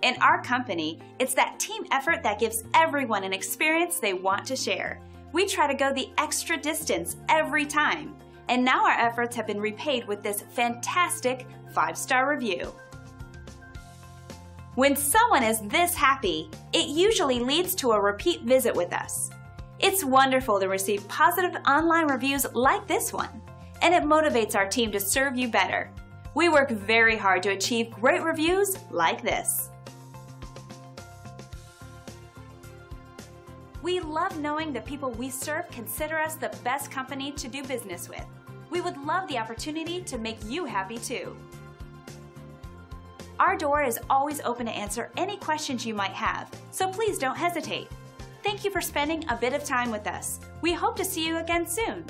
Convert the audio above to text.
In our company, it's that team effort that gives everyone an experience they want to share. We try to go the extra distance every time. And now our efforts have been repaid with this fantastic 5-star review. When someone is this happy, it usually leads to a repeat visit with us. It's wonderful to receive positive online reviews like this one, and it motivates our team to serve you better. We work very hard to achieve great reviews like this. We love knowing the people we serve consider us the best company to do business with. We would love the opportunity to make you happy too. Our door is always open to answer any questions you might have, so please don't hesitate. Thank you for spending a bit of time with us. We hope to see you again soon.